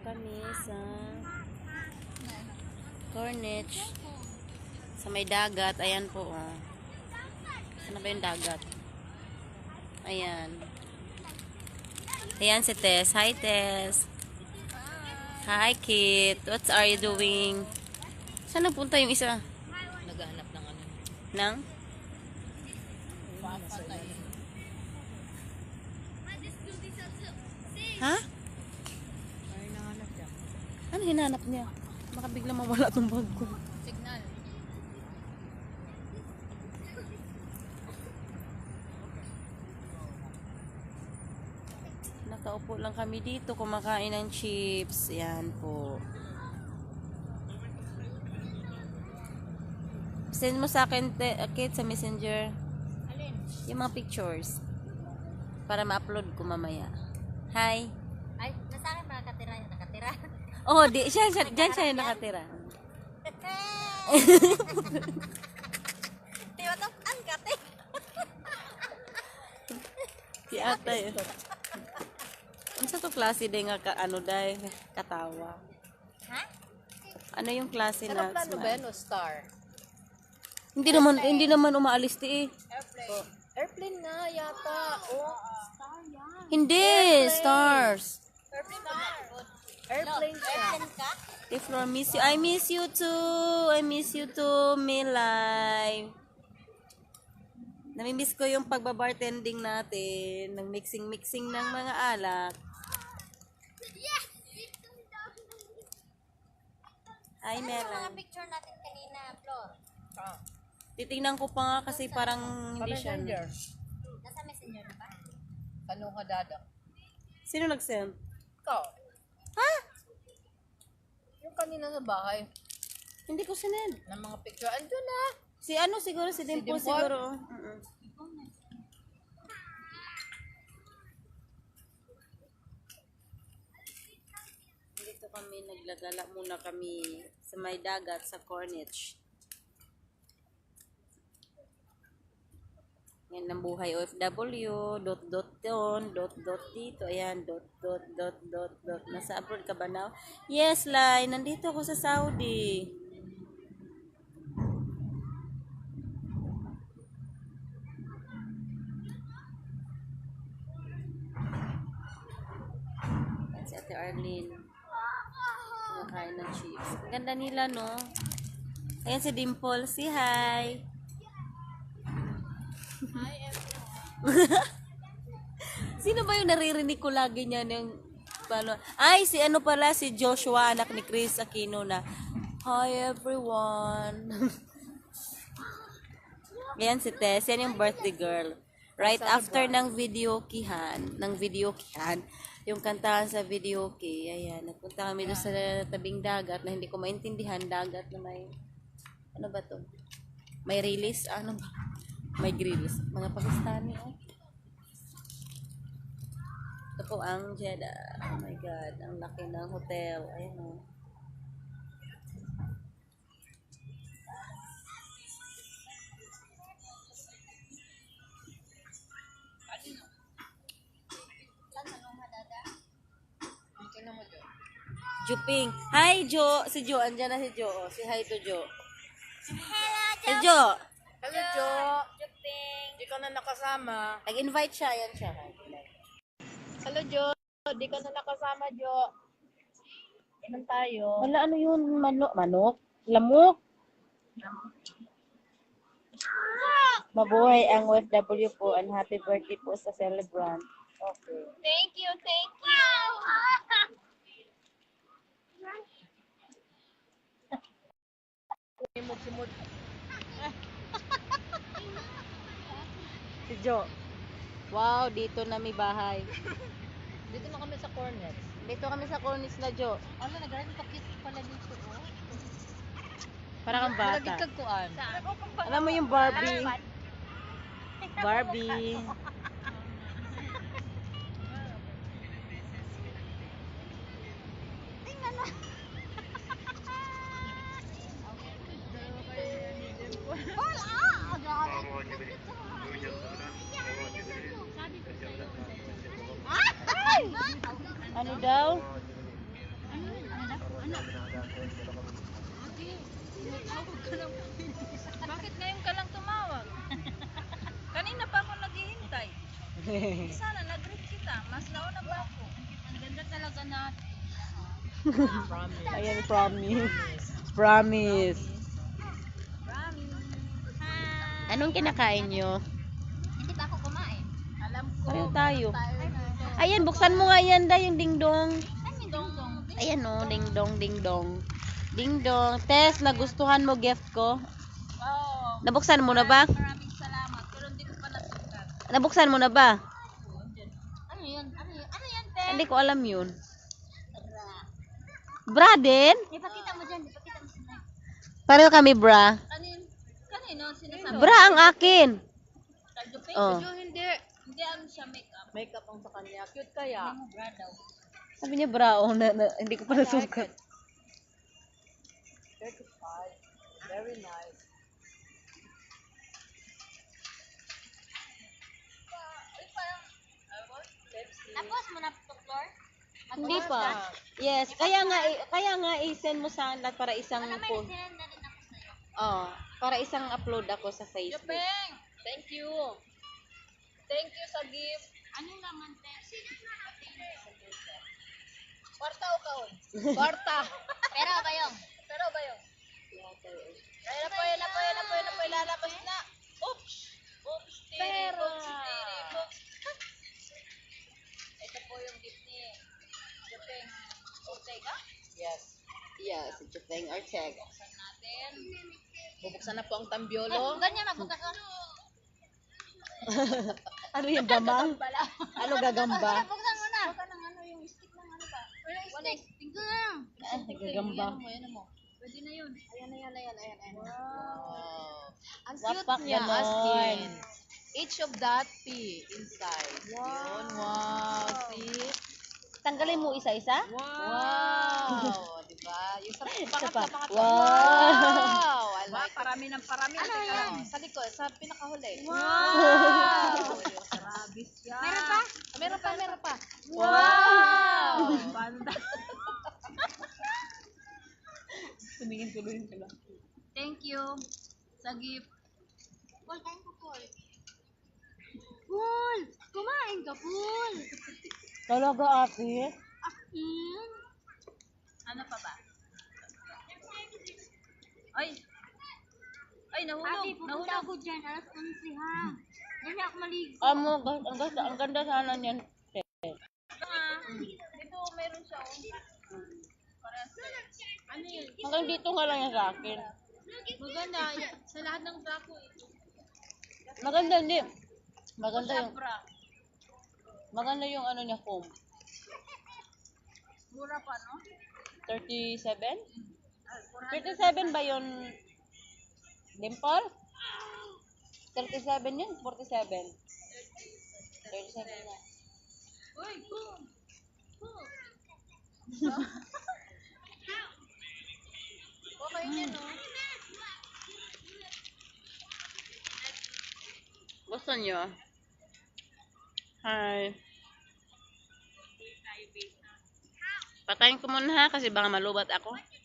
kami sa Corniche. Sa may dagat. Ayan po, oh. Ano ba yung dagat? Ayan. Ayan si Tess. Hi, Tess. Hi, Kit. What are you doing? Saan napunta yung isa? Naghahanap ng ano. Nang? Ha? Ay, nahanap siya. Ano hinanap niya? Baka bigla mawala tong bag ko. Signal. Nakaupo lang kami dito, kumakain ng chips. Yan po. Send mo sa akin, Kate, sa messenger. Alin? Yung mga pictures. Para ma-upload ko mamaya. Hi. Ay, nasa akin nakatira yung nakatira. Oh, dyan siya yung nakatira. Di ba ito? Ang kate. Si ata yun. Ano sa to klase din nga ano dahil katawa? Ha? Ano yung klase Ano na? plano ba yan o star? Hindi naman umaalis ti eh. Airplane. Oh, airplane nga yata. Oh. Star yan. Hindi, stars. Airplane ba? Airplane siya. Airplane ka? If Flor, miss you. I miss you too. I miss you too, Milay. Namimiss ko yung pagbabartending natin, ng mixing-mixing ng mga alak. Hi, Ano yung Mela. mga picture natin kanina, Flor? Titingnan ko pa nga kasi parang hindi siya. Nasa messenger na ba? Tanong ka dada. Sino nag-send? Ikaw. Ha? Yung kanina sa bahay. Hindi ko sinend. Ng mga picture. Andun na. Si ano siguro, si Dimple Dimple? siguro. Dito kami, naglagala muna kami sa may dagat sa Corniche. Yan ang buhay OFW, dot dito, ayan, dot. Nasa abroad ka ba now? Yes, Lai, nandito ako sa Saudi. Yan si Ate Arlene. Kumakain ng chips. Ang ganda nila, no? Ayan si Dimple, say hi. Sino ba yung naririnig ko lagi niya ng paano? Ay, si ano pala, si Joshua, anak ni Chris Aquino na, hi everyone. Yan si Tess, yan yung birthday girl. Right after ng video kihan, yung kantahan sa video key, ayan, nagpunta kami doon sa tabing dagat na hindi ko maintindihan, dagat na may, ano ba to? May release, ano ba? May grills. Mga Pakistani, oh. Ito po ang Jeddah. Oh my God. Ang laki ng hotel. Ayan, oh. Juping. Hi, Jo. Si Jo. Andyan na si Jo. Oh. Si hi to Jo. Hello, Jo. Hello, Jo. Juping. Di ka na nakasama. Nag-invite siya. Ayan siya. Hello, Jo. Di ka na nakasama, Jo. Ilan tayo? Wala, ano yun? Manok? Lamok? Mabuhay ang OFW po and happy birthday po sa celebrant. Okay. Thank you, thank you. Simod. Si Jo. Wow, dito na may bahay. Dito na kami sa Cornets. Dito kami sa Corniche na Jo. Ano, nag-ride ka cute pala dito, oh. Para kang bata. Nagkagkuan. Alam mo yung Barbie? Barbie. Ano daw? Ano Bakit ngayon ka lang tumawag? Kanina pa ako naghihintay. Sana nag-greet kita. Mas nauna pa ako. Ang ganda talaga natin. Ayan, promise. Promise. Anong kinakain nyo? Hindi pa ako kumain. Alam ko. Ano tayo? Na. Ayan, buksan mo nga yan, da, yung dingdong. Ano yung dong-dong? Ayan o, dingdong, dingdong. Dingdong. Tess, nagustuhan mo gift ko? Oo. Nabuksan mo na ba? Maraming salamat. Pero hindi ko pa nasukat. Nabuksan mo na ba? Ano yun? Ano yun? Ano yan, te? Hindi ko alam yun. Bra din? Ipakita mo dyan. Ipakita mo dyan. Pareho kami bra. Kanino? Sinasabi? Bra ang akin. Kalduping? Oh. Hindi. Hindi ano siya makeup. Makeup ang sa kanya. Cute kaya. Hindi mo bra daw. Sabi niya bra, oh, hindi ko pa nasukat. 35. Very nice. Tapos mo na to, floor? Hindi pa. Yes, kaya nga i-send mo sa lahat para isang phone. Sinend na rin ako sa'yo. Oh, para isang upload ako sa Facebook. Jopeng! Thank you. Thank you sa gift. Anong naman, te? Kwarta o kaon? Kwarta. Pero ba yung? Pero ba yung? Kaya na po, yan na po, yan na po, yan na po, ilalabas na. Oops! Oops, tiri, oops, tiri, oops. Ito po yung gift ni Jopeng Ortega. Yes. Yes, Jopeng Ortega. Buksan natin. Bubuksan na po ang tambiolo. Ganyan na, bukas ka. Ano yung gamang? Ano gagamba? Buksan mo na. Buksan ng ano, yung stick ng ano ba? Yung stick. Tingko na. Gagamba. Yan mo. Pwede na yun. Ayan, ayan, ayan, ayan, ayan. Wow. Ang Wapak cute niya, ganon. as in. Each of that P inside. Yun, wow. See? Tanggalin mo isa-isa? Wow. Diba? Yung sa Isa pa. pangatlo. Wow. I like it. Parami ng parami. Ano yan? Sa likod, sa pinakahuli. Wow! Grabe siya. Meron pa? Meron pa, meron pa. Wow! Banda. Tumingin tuloy ka lang. Thank you sa gift. Paul, kain ko, Paul. Paul! Kumain ka, Paul! Talaga, ate? Akin? Ano pa ba? Ay! Ay, nahulog! Ate, pupunta Nahulog! ako dyan, alas 11 ha. Hindi ako maligo. Ang ganda sana niyan. Ito, meron siya. Parehas. Ano yun? Hanggang dito nga lang yan sa akin. Maganda. Sa lahat ng trako eh. Maganda, hindi. Maganda yung, Sabra. maganda yung ano niya, foam. Mura pa, no? 37? 37 ba yun? Dimple? 37 yun? 47? 37 na. Uy, cool! Cool! Okay niya, no? Gusto nyo? Hi. Patayin ko muna ha kasi baka malubat ako.